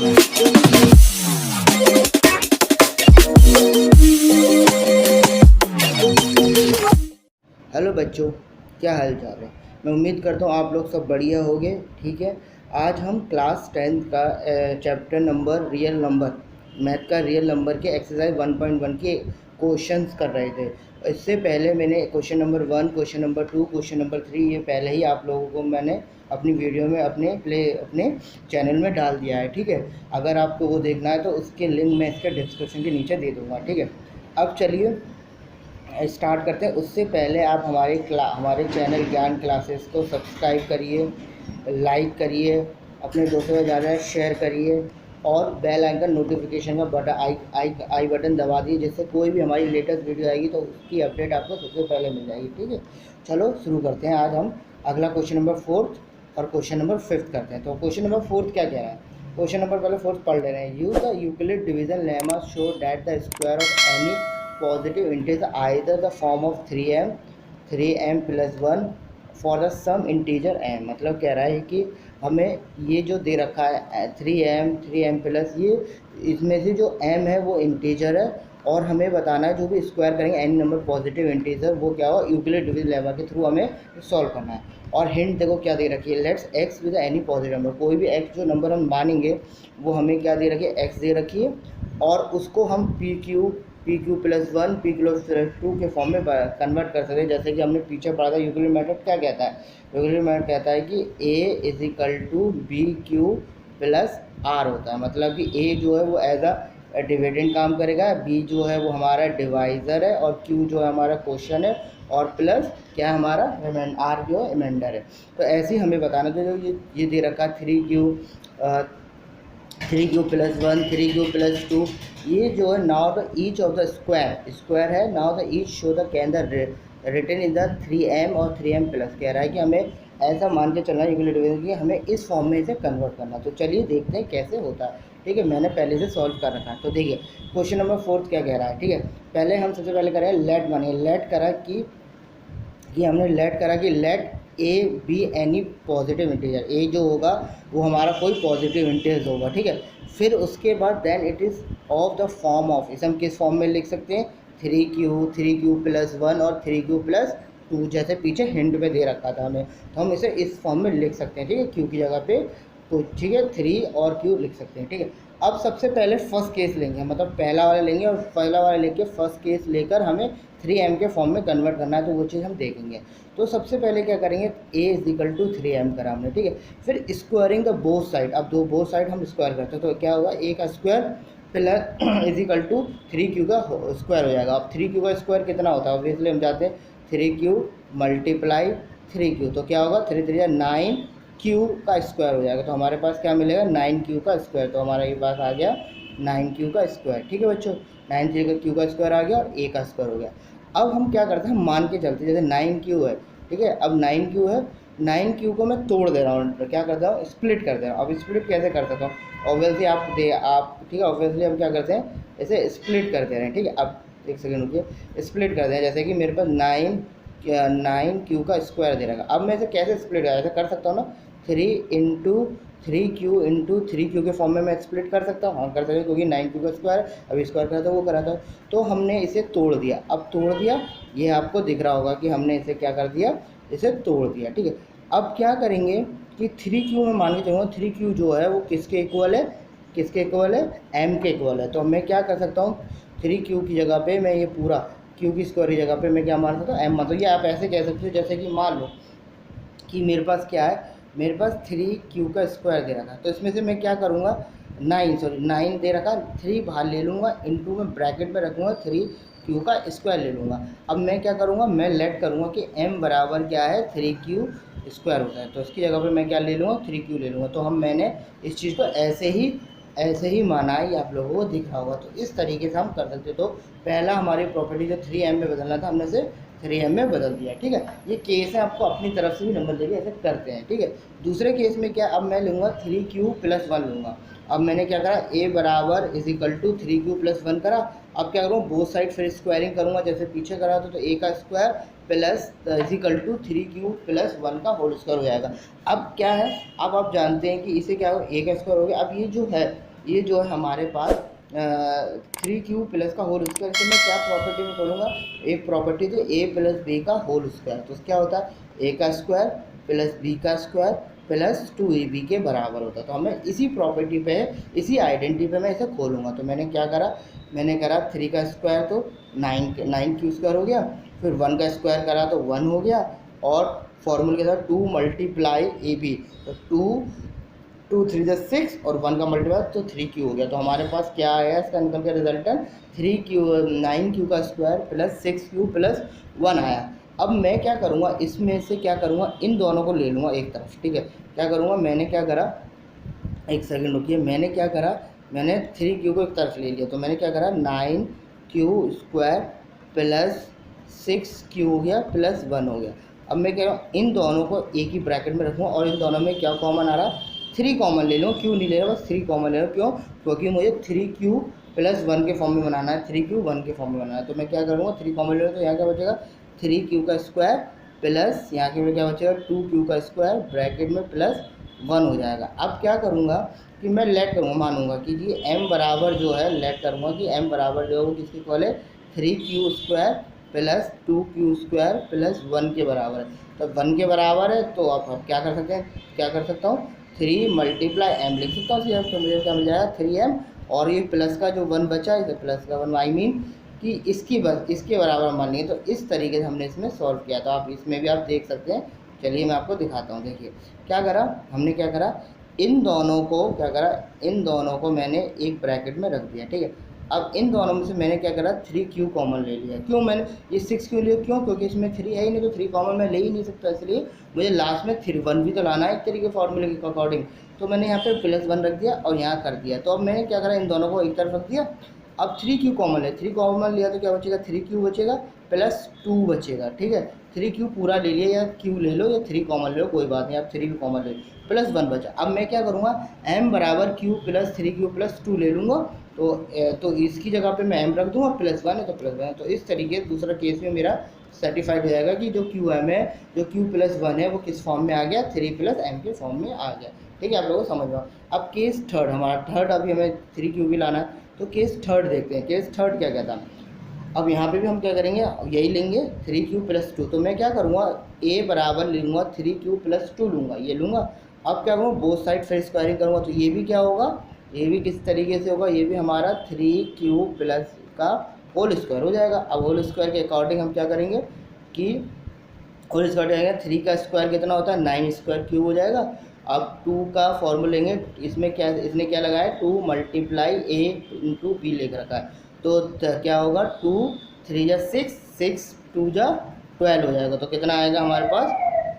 Hello बच्चों, क्या हाल चाल है। मैं उम्मीद करता हूँ आप लोग सब बढ़िया होंगे। ठीक है, आज हम क्लास 10th का chapter number real number, math का रियल नंबर के एक्सरसाइज 1.1 के क्वेश्चंस कर रहे थे। इससे पहले मैंने question number 1, question number 2, question number 3 ये पहले ही आप लोगों को मैंने अपनी वीडियो में अपने चैनल में डाल दिया है। ठीक है, अगर आपको वो देखना है तो उसके लिंक मैं इसके डिस्क्रिप्शन के नीचे दे दूँगा। ठीक है, अब चलिए स्टार्ट करते हैं। उससे पहले आप हमारे चैनल ज्ञान क्लासेस को सब्सक्राइब करिए, लाइक करिए, अपने दोस्तों के ज़्यादा शेयर करिए और बेल आइकन नोटिफिकेशन का बटन आई बटन दबा दिए, जिससे कोई भी हमारी लेटेस्ट वीडियो आएगी तो उसकी अपडेट आपको सबसे पहले मिल जाएगी। ठीक है, चलो शुरू करते हैं। आज हम अगला क्वेश्चन नंबर 4 और क्वेश्चन नंबर 5 करते हैं। तो क्वेश्चन नंबर 4 क्या कह रहा है, क्वेश्चन नंबर पहले 4 पढ़ ले रहे हैं। Use the Euclid division lemma show that the square of any positive integer either the form of 3m plus 1 for the sum integer m। मतलब कह रहा है कि हमें ये जो दे रखा है 3m प्लस ये, इसमें से जो m है वो इंटीजर है और हमें बताना है जो भी स्क्वायर करेंगे एनी नंबर पॉजिटिव इंटीजर वो क्या हो, यूक्लिड डिवीजन लेमा के थ्रू हमें सॉल्व करना है। और हिंट देखो क्या दे रखी है, let's x with any positive number. कोई भी x जो नंबर हम मानेंगे वो हमें क्या दे रखी है, x दे रखी है और उसको हम P Q plus 1 P Q plus 2 के फॉर्म में कन्वर्ट कर सकते हैं। जैसे कि हमने पीछे पढ़ा था यूक्लिड मेथड क्या कहता है, यूक्लिड मेथड कहता है कि a is equal to B Q plus R होता है। मतलब कि a जो है वो एज अ डिविडेंड काम करेगा, b जो है वो हमारा डिवाइज़र है और q जो है हमारा क्वेश्चन है और प्लस क्या हमारा आर जो है रिमाइंडर है। तो ऐसे ही हमें बताना था, जो ये दे रखा 3q प्लस 1 3q प्लस 2, ये जो है now the each of the square है, now the each show the can the written in the 3m और 3m प्लस। कह रहा है कि हमें ऐसा मान के चलना है यूक्लिड डिवीजन की हमें इस फॉर्म में इसे कन्वर्ट करना। तो चलिए देखते हैं कैसे होता है। ठीक है, मैंने पहले से सॉल्व कर रखा है। तो देखिए क्वेश्चन नंबर 4 क्या कह रहा है। ठीक है, पहले हम सबसे पहले करें लेट बने, लेट करा कि हमने लेट करा कि let A B any positive integer, A जो होगा वो हमारा कोई पॉजिटिव इंटीजर होगा। ठीक है, फिर उसके बाद then it is of the form of, इसे हम किस फॉर्म में लिख सकते हैं, 3q प्लस 1 और 3q प्लस 2, जैसे पीछे हिंट में दे रखा था हमें, तो हम इसे इस फॉर्म में लिख सकते हैं। ठीक है, क्यू की जगह पे तो ठीक है 3 और q लिख सकते हैं। ठीक है, अब सबसे पहले फर्स्ट केस लेंगे, मतलब पहला वाला लेंगे और पहला वाला लेके फर्स्ट केस लेकर हमें 3m के फॉर्म में कन्वर्ट करना है, तो वो चीज़ हम देखेंगे। तो सबसे पहले क्या करेंगे, a is equal to 3m करा हमने। ठीक है, फिर स्क्वायरिंग द बोथ साइड, अब बोथ साइड हम स्क्वायर करते हैं तो क्या होगा, a का square plus is equal to 3q का स्क्वायर हो जाएगा। अब 3q का स्क्वायर कितना होता है, ऑब्वियसली हम जाते हैं 3q मल्टीप्लाई 3q, तो क्या होगा 3 3 9q का स्क्वायर हो जाएगा। तो हमारे पास क्या मिलेगा, 9q का स्क्वायर। तो हमारा ये पास आ गया 9q का स्क्वायर। ठीक है बच्चों, 9 3 का q का स्क्वायर आ गया और a का स्क्वायर हो गया। अब हम क्या करते हैं, हम मान के चलते हैं, जैसे 9q है। ठीक है, अब 9q है, 9q को मैं तोड़ दे रहा हूँ, क्या करता हूँ, स्प्लिट कर दे रहा हूँ। अब स्प्लिट कैसे कर सकता हूँ, ऑब्वियसली आप ठीक है, ऑब्वियसली हम क्या करते हैं, इसे स्प्लिट कर दे रहे हैं। ठीक है, अब एक सेकेंड रुकिए, स्प्लिट कर दें। जैसे कि मेरे पास 9q का स्क्वायर दे रखा, अब मैं इसे कैसे स्प्लिट ऐसे कर सकता हूँ ना, 3 के फॉर्म में मैं स्प्लिट कर सकता हूँ, हाँ कर सकता हूँ, क्योंकि 9q का स्क्वायर अभी स्क्वायर करा था वो करा था। तो हमने इसे तोड़ दिया, अब तोड़ दिया, ये आपको दिख रहा होगा कि हमने इसे क्या कर दिया, इसे तोड़ दिया। ठीक है, अब क्या करेंगे कि 3q में मान के चलूँगा, 3q जो है वो किसके इक्वल है, किसके इक्वल है, m के इक्वल है। तो मैं क्या कर सकता हूँ, 3q की जगह पे मैं ये पूरा q की स्क्वायर की जगह पे मैं क्या मान सकता हूँ, m। मतलब ये आप ऐसे कह सकते हो, जैसे कि मान लो कि मेरे पास क्या है, मेरे पास 3q का स्क्वायर दे रखा है, तो इसमें से मैं क्या करूँगा, 9 दे रखा, 3 बाहर ले लूँगा, इनटू में ब्रैकेट में रखूँगा 3q का स्क्वायर ले लूँगा। अब मैं क्या करूँगा, मैं लेट करूँगा कि m बराबर क्या है, 3q स्क्वायर होता है, तो इसकी जगह पे मैं क्या ले लूँगा, 3q ले लूँगा। तो मैंने इस चीज़ को ऐसे ही माना है, आप लोगों को दिख रहा होगा। तो इस तरीके से हम कर सकते। तो पहला हमारी प्रॉपर्टी जो 3m में बदलना था, हमने से 3m में बदल दिया। ठीक है, ये केस है, आपको अपनी तरफ से भी नंबर देके ऐसे करते हैं। ठीक है, दूसरे केस में क्या, अब मैं लूँगा 3q प्लस 1 लूँगा। अब मैंने क्या करा, a बराबर is equal to 3q plus 1 करा। अब क्या करूँ, बोथ साइड फिर स्क्वायरिंग करूँगा, जैसे पीछे करा तो a का square plus is equal to 3q plus 1 का होल स्क्वायर हो जाएगा। अब क्या है, अब आप जानते हैं कि इसे क्या हो, a का स्क्वायर हो गया। अब ये जो है ये जो है हमारे पास 3 क्यू प्लस का होल स्क्वायर, तो मैं क्या प्रॉपर्टी में खोलूँगा, एक प्रॉपर्टी तो ए प्लस बी का होल स्क्वायर, तो क्या होता है ए का स्क्वायर प्लस बी का स्क्वायर प्लस 2ab के बराबर होता है। तो हमें इसी प्रॉपर्टी पे, इसी आइडेंटिटी पे मैं इसे खोलूँगा। तो मैंने क्या करा, मैंने करा 3 का स्क्वायर तो 9 क्यू स्क्वायर हो गया, फिर 1 का स्क्वायर करा तो 1 हो गया, और फॉर्मूले के साथ 2 मल्टीप्लाई ए बी, तो 2 3 जा 6 और 1 का मल्टीप्लाई तो 3 क्यू हो गया। तो हमारे पास क्या आया इसका निकल के रिजल्टेंट 9 क्यू का स्क्वायर प्लस 6 क्यू प्लस 1 आया। अब मैं क्या करूँगा, इसमें से क्या करूँगा, इन दोनों को ले लूँगा एक तरफ, ठीक है। क्या करूँगा, मैंने क्या करा, एक सेकंड रुकिए, मैंने क्या करा, मैंने 3 क्यू को एक तरफ ले लिया, तो मैंने क्या करा 9 क्यू स्क्वायर प्लस 6 क्यू हो गया प्लस 1 हो गया। अब मैं कह रहा हूँ इन दोनों को एक ही ब्रैकेट में रखूँगा और इन दोनों में क्या कॉमन आ रहा, 3 कॉमन ले लूँ, क्यू नहीं ले रहा, बस 3 कॉमन ले रहा हूँ। क्यों, क्योंकि मुझे 3 क्यू प्लस 1 के फॉर्म में बनाना है, 3 क्यू 1 के फॉर्म में बनाना है। तो मैं क्या करूँगा, 3 कॉमन ले लूँ, तो यहाँ क्या बचेगा 3 क्यू का स्क्वायर प्लस यहाँ के लिए क्या बचेगा 2 क्यू का स्क्वायर ब्रैकेट में प्लस 1 हो जाएगा। अब क्या करूँगा कि मैं लेट करूँगा, मानूंगा कि ये m बराबर जो है, लेट करूँगा कि m बराबर जो है वो किसकी इक्वल है 3 Q square plus 2 Q square plus 1 के बराबर है। तो 1 के बराबर है, तो आप क्या कर सकते हैं, क्या कर सकता हूँ 3 मल्टीप्लाई m लिख सकता हूँ सीधा, तो मुझे क्या मिल जाएगा 3m, और ये प्लस का जो 1 बचा है, इसे प्लस का 1 आई मीन कि इसके बराबर मान लेंगे। तो इस तरीके से हमने इसमें सॉल्व किया। तो आप इसमें भी आप देख सकते हैं, चलिए मैं आपको दिखाता हूँ। देखिए क्या करा हमने, क्या करा इन दोनों को, क्या करा इन दोनों को मैंने एक ब्रैकेट में रख दिया, ठीक है। अब इन दोनों में से मैंने क्या करा 3 क्यू कॉमन ले लिया। क्यों मैंने ये 6 क्यू लिया, क्यों, क्योंकि इसमें 3 है ही नहीं, तो 3 कॉमन मैं ले ही नहीं सकता, इसलिए मुझे लास्ट में 1 भी तो लाना है एक तरीके फॉर्मूले के अकॉर्डिंग। तो मैंने यहाँ पे प्लस 1 रख दिया और यहाँ कर दिया। तो अब मैंने क्या करा, इन दोनों को एक तरफ रख दिया। अब 3 क्यू कॉमन है, 3 कॉमन लिया तो क्या बचेगा 3 क्यू बचेगा प्लस 2 बचेगा, ठीक है। 3 क्यू पूरा ले लिया, या क्यू ले लो या 3 कॉमन ले लो, कोई बात नहीं, आप 3 भी कॉमन ले लो, प्लस 1 बचा। अब मैं क्या करूँगा, m बराबर क्यू प्लस 3 क्यू प्लस 2 ले लूँगा। तो इसकी जगह पे मैं m रख दूँगा, प्लस 1 है तो प्लस 1 है। तो इस तरीके से दूसरा केस में मेरा सर्टिफाइड हो जाएगा कि जो क्यू एम है, जो क्यू प्लस 1 है वो किस फॉर्म में आ गया, 3 प्लस m के फॉर्म में आ गया, ठीक है। आप लोगों को समझ में। अब केस थर्ड, हमारा थर्ड अभी हमें 3 क्यू भी लाना है, तो केस थर्ड देखते हैं। केस थर्ड क्या कहता है, अब यहाँ पे भी हम क्या करेंगे, यही लेंगे 3 क्यू प्लस 2। तो मैं क्या करूँगा, a बराबर लूँगा 3 क्यू प्लस 2 लूँगा, ये लूँगा। अब क्या करूँगा, बोथ साइड फिर स्क्वायरिंग करूँगा, तो ये भी क्या होगा, ये भी किस तरीके से होगा, ये भी हमारा 3 क्यू प्लस का होल स्क्वायर हो जाएगा। अब होल स्क्वायर के अकॉर्डिंग हम क्या करेंगे कि होल स्क्वायर जाएगा, 3 का स्क्वायर कितना होता है 9 स्क्वायर क्यूब हो जाएगा। अब 2 का फॉर्मूला लेंगे, इसमें क्या, इसने क्या लगाया 2 मल्टीप्लाई a इंटू बी लेकर रखा है। तो क्या होगा 2 3 जा 6, 6 2 जा 12 हो जाएगा। तो कितना आएगा हमारे पास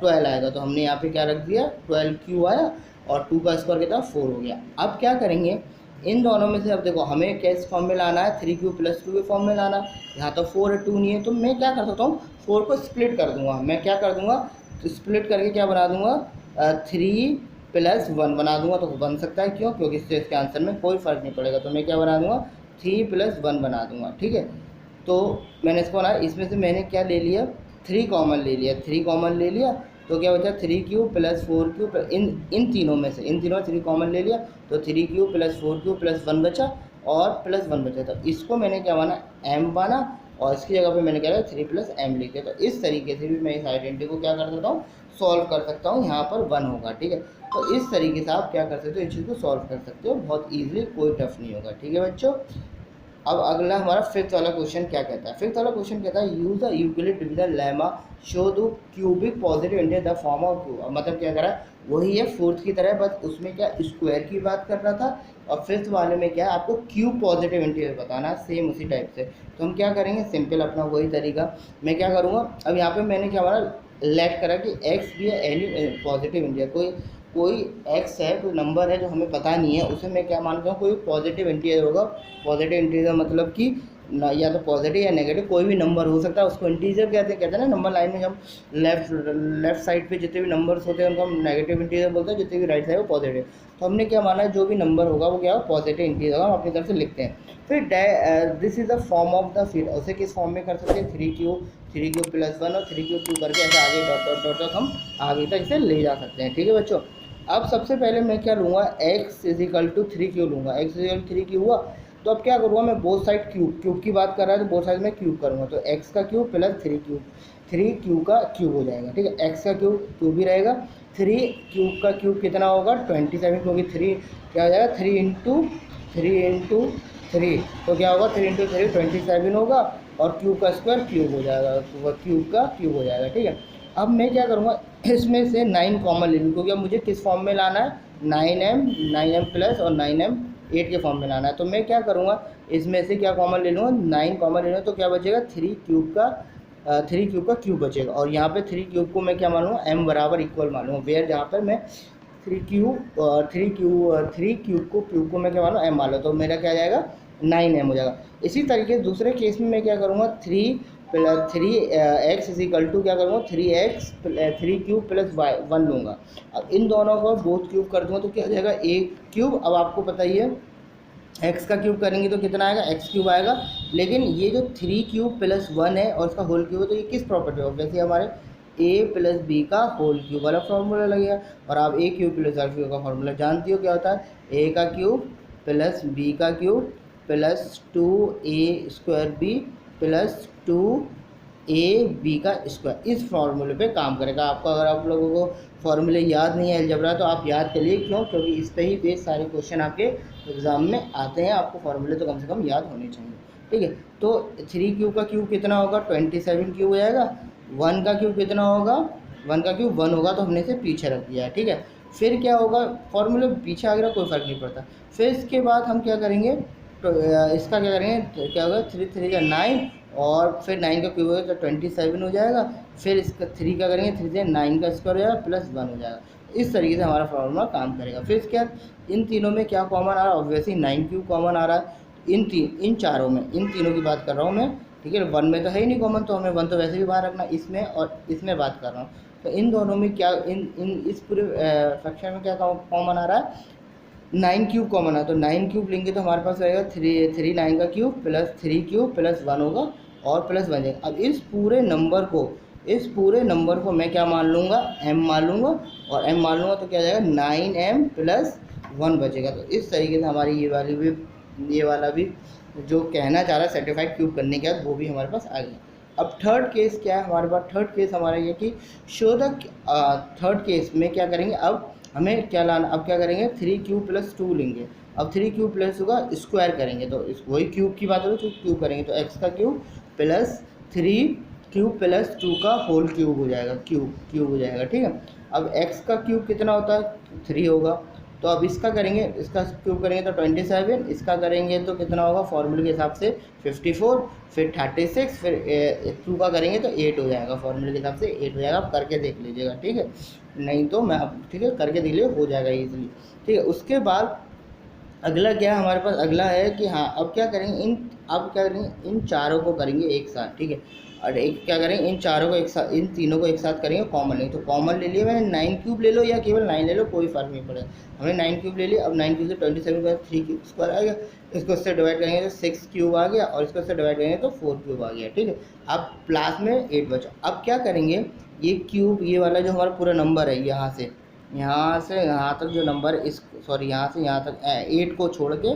12 आएगा। तो हमने यहाँ पे क्या रख दिया 12 क्यू आया, और 2 का स्क्वायर कितना 4 हो गया। अब क्या करेंगे, इन दोनों में से अब देखो हमें कैसे फॉर्म में लाना है, 3 क्यू प्लस 2 के फॉर्म में लाना। यहाँ तो 4 है 2 नहीं है, तो मैं क्या कर सकता हूँ 4 को स्प्लिट कर दूंगा। मैं क्या कर दूंगा, तो स्प्लिट करके क्या बना दूंगा 3 प्लस 1 बना दूंगा। तो बन सकता है, क्यों, क्योंकि इससे इसके आंसर में कोई फ़र्क नहीं पड़ेगा। तो मैं क्या बना दूंगा 3 प्लस 1 बना दूंगा, ठीक है। तो मैंने इसको बनाया, इसमें से मैंने क्या ले लिया 3 कॉमन ले लिया, 3 कॉमन ले लिया, तो क्या बचा 3 क्यू प्लस 4 क्यू, इन तीनों में से, इन तीनों 3 कॉमन ले लिया, तो 3 क्यू प्लस 4 क्यू प्लस 1 बचा, और प्लस 1 बचा। तो इसको मैंने क्या माना m बना, और इसकी जगह पे मैंने क्या किया 3 प्लस m लिख दिया। तो इस तरीके से भी मैं इस आइडेंटिटी को क्या कर सकता हूँ, सॉल्व कर सकता हूँ। यहाँ पर 1 होगा, ठीक है। तो इस तरीके से आप क्या कर सकते हो, इस चीज़ को सॉल्व कर सकते हो बहुत ईजिली, कोई टफ नहीं होगा, ठीक है बच्चों। अब अगला हमारा फिफ्थ वाला क्वेश्चन क्या कहता है, फिफ्थ वाला क्वेश्चन कहता है use the Euclid division lemma show the cubic positive integer the form of cube. मतलब क्या करा, वही है फोर्थ की तरह, बस उसमें क्या स्क्वायर की बात कर रहा था, और फिफ्थ वाले में क्या है आपको क्यूब पॉजिटिव इंटीजर बताना, सेम उसी टाइप से। तो हम क्या करेंगे, सिंपल अपना वही तरीका, मैं क्या करूँगा, अब यहाँ पर मैंने क्या हमारा लेट करा कि एक्स भी है एनी पॉजिटिव इंटीजर, कोई एक्स है, कोई नंबर है जो हमें पता नहीं है, उसे मैं क्या मानता हूँ कोई पॉजिटिव इंटीजर होगा। पॉजिटिव इंटीजर मतलब कि या तो पॉजिटिव या नेगेटिव कोई भी नंबर हो सकता है, उसको इंटीजर कहते हैं ना। नंबर लाइन में जब लेफ्ट साइड पे जितने भी नंबर्स होते हैं उनको हम नेगेटिव इंटीजर बोलते हैं, जितने भी राइट साइड वो पॉजिटिव। तो हमने क्या माना है जो भी नंबर होगा वो क्या पॉजिटिव इंटीजर होगा, हम अपनी तरफ से लिखते हैं। फिर this is the form of the फिर, उसे किस फॉर्म में कर सकते हैं 3 क्यू प्लस 1 और 3 क्यू 2 करके ऐसे आगे डॉट डॉट डॉट तक हम आगे तक इसे ले जा सकते हैं, ठीक है बच्चों। अब सबसे पहले मैं क्या लूँगा, x इजिकल टू 3 लूँगा। x इजिकल 3 हुआ तो अब क्या करूँगा मैं, बोथ साइड क्यूब की बात कर रहा है तो बोथ साइड में क्यूब करूँगा, तो x का क्यूब प्लस 3 का क्यूब हो जाएगा, ठीक है। x का क्यूब ही रहेगा, 3 क्यूब का क्यूब कितना होगा 27, क्योंकि 3 क्या हो जाएगा 3 तो क्या होगा 3 × 3 27 होगा, और क्यूब का स्क्वायर क्यूब हो जाएगा, तो क्यूब का क्यूब हो जाएगा, ठीक है। अब मैं क्या करूँगा, इसमें से 9 कॉमन ले लूँ, क्योंकि अब मुझे किस फॉर्म में लाना है, 9m प्लस और 9m 8 के फॉर्म में लाना है। तो मैं क्या करूँगा, इसमें से क्या कॉमन ले लूँगा, 9 कॉमन ले लूँगा, तो क्या बचेगा 3 क्यूब का क्यूब बचेगा। और यहाँ पे 3 क्यूब को मैं क्या मानूँगा, m बराबर इक्वल मानूँगा, वेयर जहाँ पर मैं 3 क्यूब को मैं क्या मानूँ m मान लो, तो मेरा क्या जाएगा 9m हो जाएगा। इसी तरीके से दूसरे केस में मैं क्या करूँगा, 3x इजिकल टू क्या करूँगा 3 क्यूब प्लस 1 लूँगा। अब इन दोनों को बोथ क्यूब कर दूँगा तो क्या हो जाएगा a क्यूब। अब आपको पता ही है x का क्यूब करेंगे तो कितना आएगा, x क्यूब आएगा। लेकिन ये जो 3 क्यूब प्लस 1 है और इसका होल क्यूब है, तो ये किस प्रॉपर्टी होगा, वैसे हमारे a प्लस बी का होल क्यूब वाला फॉर्मूला लगेगा। और आप a cube plus r cube का फॉर्मूला जानती हो क्या होता है, a का क्यूब प्लस b का cube plus 2a² b plus 2ab का स्क्वायर। इस फार्मूले पे काम करेगा। आपको अगर आप लोगों को फार्मूले याद नहीं है अलजेब्रा, तो आप याद करिए, क्यों, क्योंकि इस पे ही बेस सारे क्वेश्चन आपके एग्जाम में आते हैं। आपको फार्मूले तो कम से कम याद होने चाहिए, ठीक है। तो 3 क्यूब का क्यूब कितना होगा 27 क्यूब हो जाएगा। 1 का क्यूब कितना होगा, 1 का क्यूब 1 होगा, तो हमने इसे पीछे रख दिया है, ठीक है। फिर क्या होगा, फॉर्मूले पीछे आ गया कोई फ़र्क नहीं पड़ता। फिर इसके बाद हम क्या करेंगे, तो इसका क्या करेंगे, तो क्या होगा 3 3 9, और फिर 9 का क्यूब होगा तो 27 हो जाएगा। फिर इसका 3 का करेंगे, 3 से 9 का स्क्वायर हो जाएगा प्लस 1 हो जाएगा। इस तरीके से हमारा फॉर्मूला काम करेगा। फिर इसके बाद इन तीनों में क्या कॉमन आ रहा है, ऑब्वियसली 9 क्यूब कॉमन आ रहा है। इन तीनों की बात कर रहा हूँ मैं, ठीक है। 1 में तो है ही नहीं कॉमन, तो हमें 1 तो वैसे भी बाहर रखना, इसमें और इसमें बात कर रहा हूँ। तो इन दोनों में क्या, इस पूरे फ्रैक्शन में क्या कॉमन आ रहा है, 9 क्यूब कॉमन है। तो 9 क्यूब लेंगे तो हमारे पास रहेगा 3 9 का क्यूब प्लस 3 क्यूब प्लस 1 होगा और प्लस 1 जाएगा। अब इस पूरे नंबर को मैं क्या मान लूँगा, m मान लूँगा, और m मान लूँगा तो क्या जाएगा 9m प्लस 1 बचेगा। तो इस तरीके से हमारी ये वाला भी जो कहना चाह रहा है सर्टिफाइड क्यूब करने के बाद, वो भी हमारे पास आ गया। अब थर्ड केस क्या है हमारे पास, थर्ड केस हमारा ये कि शो द थर्ड केस में क्या करेंगे, अब हमें क्या लाना, अब क्या करेंगे 3 क्यूब प्लस 2 लेंगे। अब 3 क्यूब प्लस होगा स्क्वायर करेंगे, तो वही क्यूब की बात हो तो क्यूब करेंगे, तो x का क्यूब प्लस 3 क्यूब प्लस 2 का होल क्यूब हो जाएगा, क्यूब हो जाएगा, ठीक है। अब x का क्यूब कितना होता है 3 होगा, तो अब इसका करेंगे, इसका क्यूब करेंगे तो 27, इसका करेंगे तो कितना होगा फॉर्मूले के हिसाब से 54, फिर 36, फिर 2 का करेंगे तो 8 हो जाएगा, फॉर्मूले के हिसाब से 8 हो जाएगा। आप करके देख लीजिएगा, ठीक है, नहीं तो मैं अब, ठीक है, करके देख लीजिए, हो जाएगा ईजिली, ठीक है। उसके बाद अगला क्या हमारे पास, अगला है कि हाँ अब क्या करेंगे, इन चारों को करेंगे एक साथ, ठीक है। और एक क्या करेंगे, इन चारों को एक साथ, इन तीनों को एक साथ करेंगे, कॉमन लेंगे। तो कॉमन ले लिया मैंने, 9 क्यूब ले लो या केवल 9 ले लो, कोई फर्क नहीं पड़ेगा। हमने 9 क्यूब ले लिया। अब 9 क्यूब से 27 का 3 क्यूब स्क्वायर आ गया, इसको इससे डिवाइड करेंगे तो 6 क्यूब आ गया, और इसको इससे डिवाइड करेंगे तो 4 क्यूब आ गया, ठीक है। अब प्लस में 8 बचा। अब क्या करेंगे, ये क्यूब, ये वाला जो हमारा पूरा नंबर है, यहाँ से यहाँ तक जो नंबर यहाँ से यहाँ तक 8 को छोड़ के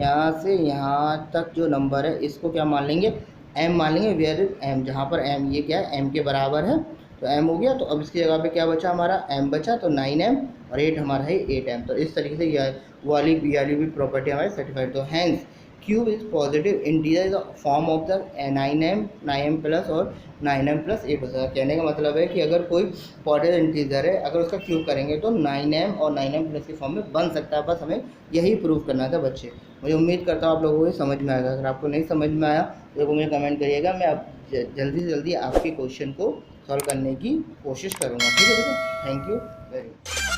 यहाँ से यहाँ तक जो नंबर है, इसको क्या मान लेंगे, m मान लेंगे। वेयर इज m, जहाँ पर m ये क्या है m के बराबर है, तो m हो गया। तो अब इसकी जगह पे क्या बचा हमारा, m बचा, तो 9m और 8 हमारा है 8m। तो इस तरीके से ये वाली भी प्रॉपर्टी हमारी सर्टिफाइड। तो hence cube is positive integer is form of the 9m plus और 9m प्लस 8 हो सकता है। कहने का मतलब है कि अगर कोई पॉजिटिव इंटीजर है, अगर उसका क्यूब करेंगे तो 9m और 9m प्लस के फॉर्म में बन सकता है। बस हमें यही प्रूव करना था बच्चे। मुझे उम्मीद करता हूँ आप लोगों को समझ में आएगा। अगर आपको नहीं समझ में आया तो मुझे कमेंट करिएगा, मैं अब जल्दी से जल्दी आपके क्वेश्चन को सॉल्व करने की कोशिश करूँगा, ठीक है। Thank you very much.